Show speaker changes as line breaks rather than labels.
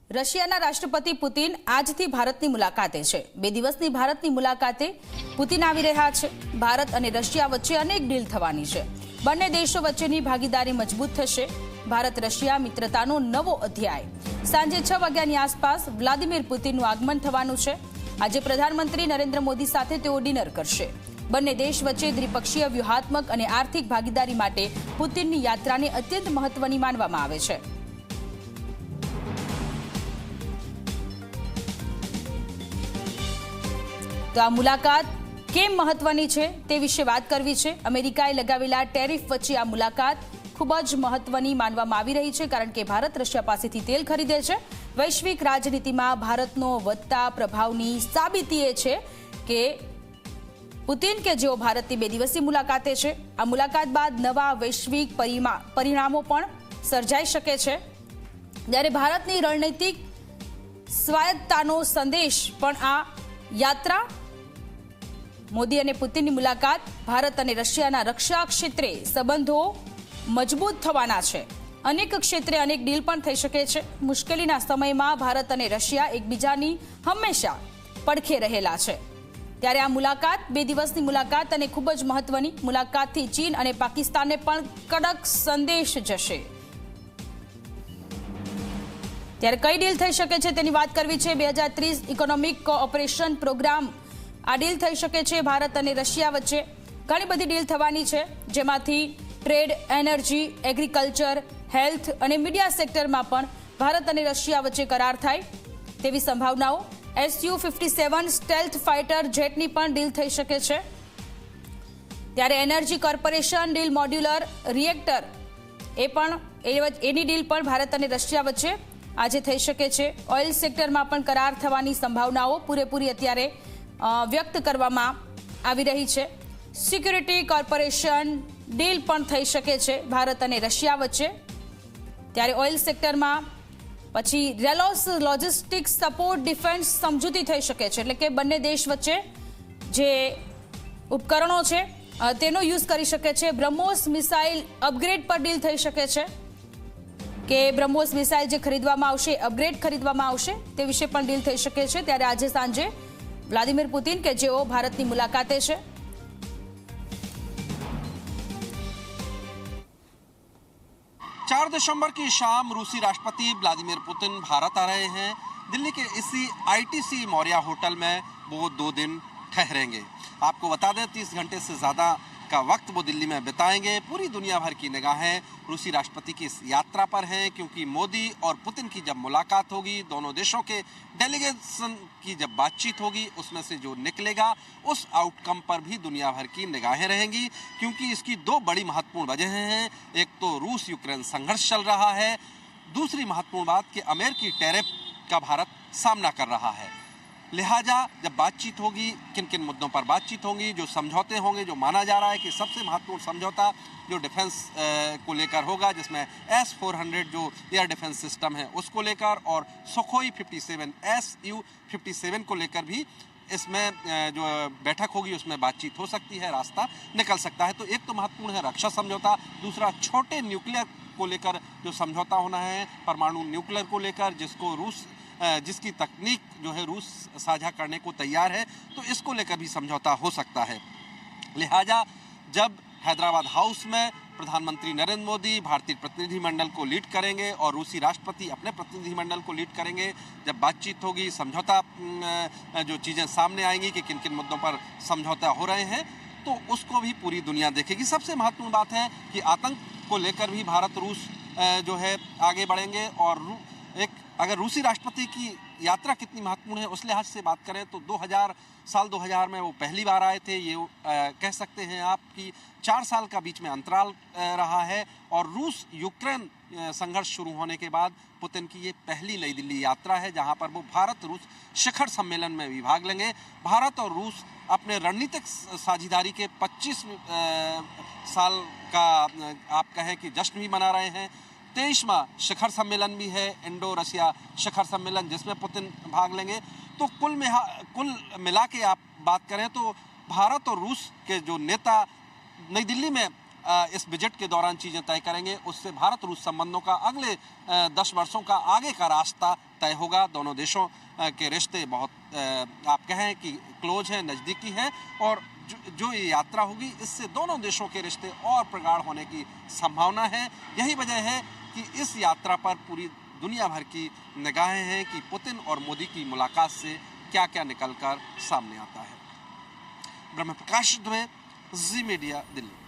રશિયાના રાષ્ટ્રપતિ પુતિન આજથી ભારતની મુલાકાતે છે। 2 દિવસની ભારતની મુલાકાતે પુતિન આવી રહ્યા છે। ભારત અને રશિયા વચ્ચે અનેક ડીલ થવાની છે। બંને દેશો વચ્ચેની ભાગીદારી મજબૂત થશે। ભારત રશિયા મિત્રતાનો નવો અધ્યાય। સાંજે 6 વાગ્યાની આસપાસ વ્લાદિમીર પુતિનનું આગમન થવાનું છે। આજે પ્રધાનમંત્રી નરેન્દ્ર મોદી સાથે તેઓ ડિનર કરશે। બંને દેશ વચ્ચે દ્વિપક્ષીય વ્યૂહાત્મક અને આર્થિક ભાગીદારી માટે પુતિનની યાત્રાને અત્યંત મહત્વની માનવામાં આવે છે। તો આ મુલાકાત કેમ મહત્વની છે તે વિશે વાત કરવી છે। અમેરિકાએ લગાવેલા ટેરિફ વચ્ચે આ મુલાકાત ખૂબ જ મહત્વની માનવામાં આવી રહી છે, કારણ કે ભારત રશિયા પાસેથી તેલ ખરીદે છે। વૈશ્વિક રાજનીતિમાં ભારતનો વધતા પ્રભાવની સાબિતી એ છે કે પુતિન કે જેઓ ભારતની 2 દિવસની મુલાકાતે છે, આ મુલાકાત બાદ નવા વૈશ્વિક પરિણામો પણ સર્જાઈ શકે છે। જ્યારે ભારતની રણનૈતિક સ્વાયત્તતાનો સંદેશ પણ આ યાત્રા મોદી અને પુતિનની મુલાકાત ભારત અને રશિયાના રક્ષા ક્ષેત્રે સંબંધો મજબૂત થવાના છે। અનેક ક્ષેત્રે અનેક ડીલ પણ થઈ શકે છે। મુશ્કેલીના સમયમાં ભારત અને રશિયા એકબીજાની હંમેશા પડખે રહેલા છે। ત્યારે આ મુલાકાત 2 દિવસની મુલાકાત અને ખૂબ જ મહત્વની મુલાકાતથી ચીન અને પાકિસ્તાનને પણ કડક સંદેશ જશે। ત્યારે કઈ ડીલ થઈ શકે છે તેની વાત કરવી છે। 2030 ઇકોનોમિક કોઓપરેશન પ્રોગ્રામ આ ડીલ થઈ શકે છે ભારત અને રશિયા વચ્ચે। ઘણી બધી ડીલ થવાની છે, જેમાંથી ટ્રેડ, એનર્જી, એગ્રીકલ્ચર, હેલ્થ અને મીડિયા સેક્ટરમાં પણ ભારત અને રશિયા વચ્ચે કરાર થાય તેવી સંભાવનાઓ। Su-57 સ્ટેલ્થ ફાઇટર જેટની પણ ડીલ થઈ શકે છે। ત્યારે energy corporation deal modular reactor એની ડીલ પણ ભારત અને રશિયા વચ્ચે આજે થઈ શકે છે। ઓઇલ સેક્ટરમાં પણ કરાર થવાની સંભાવનાઓ પૂરેપૂરી અત્યારે વ્યક્ત કરવામાં આવી રહી છે। સિક્યુરિટી કોર્પોરેશન ડીલ પણ થઈ શકે છે ભારત અને રશિયા વચ્ચે। ત્યારે ઓઇલ સેક્ટરમાં પછી રેલોસ લોજિસ્ટિક્સ સપોર્ટ ડિફેન્સ સમજૂતી થઈ શકે છે, એટલે કે બંને દેશ વચ્ચે જે ઉપકરણો છે તેનો યુઝ કરી શકે છે। બ્રહ્મોસ મિસાઇલ અપગ્રેડ પર ડીલ થઈ શકે છે કે બ્રહ્મોસ મિસાઇલ જે ખરીદવામાં આવશે, અપગ્રેડ ખરીદવામાં આવશે તે વિશે પણ ડીલ થઈ શકે છે। ત્યારે આજે સાંજે વ્લાદિમીર પુતિન કે જેઓ ભારતની મુલાકાતે છે,
4 दिसंबर की शाम रूसी राष्ट्रपति व्लादिमीर पुतिन भारत आ रहे हैं। दिल्ली के इसी आईटीसी मौर्या होटल में वो 2 दिन ठहरेंगे। आपको बता दें 30 घंटे से ज़्यादा का वक्त वो दिल्ली में बिताएंगे। पूरी दुनिया भर की निगाहें रूसी राष्ट्रपति की इस यात्रा पर हैं, क्योंकि मोदी और पुतिन की जब मुलाकात होगी, दोनों देशों के डेलीगेशन की जब बातचीत होगी, उसमें से जो निकलेगा उस आउटकम पर भी दुनिया भर की निगाहें रहेंगी। क्योंकि इसकी 2 बड़ी महत्वपूर्ण वजहें हैं। एक तो रूस यूक्रेन संघर्ष चल रहा है, दूसरी महत्वपूर्ण बात कि अमेरिकी टैरिफ का भारत सामना कर रहा है। लिहाजा जब बातचीत होगी, किन किन मुद्दों पर बातचीत होगी, जो समझौते होंगे, जो माना जा रहा है कि सबसे महत्वपूर्ण समझौता जो डिफेंस को लेकर होगा, जिसमें S-400 जो एयर डिफेंस सिस्टम है उसको लेकर, और सुखोई 57 Su-57 को लेकर भी इसमें जो बैठक होगी उसमें बातचीत हो सकती है, रास्ता निकल सकता है। तो एक तो महत्वपूर्ण है रक्षा समझौता, दूसरा छोटे न्यूक्लियर को लेकर जो समझौता होना है, परमाणु न्यूक्लियर को लेकर, जिसकी तकनीक जो है रूस साझा करने को तैयार है, तो इसको लेकर भी समझौता हो सकता है। लिहाजा जब हैदराबाद हाउस में प्रधानमंत्री नरेंद्र मोदी भारतीय प्रतिनिधिमंडल को लीड करेंगे और रूसी राष्ट्रपति अपने प्रतिनिधिमंडल को लीड करेंगे, जब बातचीत होगी, समझौता जो चीज़ें सामने आएंगी कि किन किन मुद्दों पर समझौता हो रहे हैं, तो उसको भी पूरी दुनिया देखेगी। सबसे महत्वपूर्ण बात है कि आतंक को लेकर भी भारत रूस जो है आगे बढ़ेंगे। और अगर रूसी राष्ट्रपति की यात्रा कितनी महत्वपूर्ण है उस लिहाज से बात करें तो 2000 में वो पहली बार आए थे। ये कह सकते हैं आप कि 4 साल का बीच में अंतराल रहा है। और रूस यूक्रेन संघर्ष शुरू होने के बाद पुतिन की ये पहली नई दिल्ली यात्रा है, जहां पर वो भारत रूस शिखर सम्मेलन में भी भाग लेंगे। भारत और रूस अपने रणनीतिक साझेदारी के 25 साल का आप कहें कि जश्न भी मना रहे हैं। 23वां शिखर सम्मेलन भी है, इंडो रशिया शिखर सम्मेलन, जिसमें पुतिन भाग लेंगे। तो कुल मिला के आप बात करें तो भारत और रूस के जो नेता नई दिल्ली में इस विजिट के दौरान चीज़ें तय करेंगे, उससे भारत रूस संबंधों का अगले 10 वर्षों का आगे का रास्ता तय होगा। दोनों देशों के रिश्ते बहुत आप कहें कि क्लोज हैं, नज़दीकी हैं, और जो ये यात्रा होगी इससे दोनों देशों के रिश्ते और प्रगाढ़ होने की संभावना है। यही वजह है कि इस यात्रा पर पूरी दुनिया भर की निगाहें हैं कि पुतिन और मोदी की मुलाकात से क्या क्या निकलकर सामने आता है। ब्रह्म प्रकाश दुबे, जी मीडिया, दिल्ली।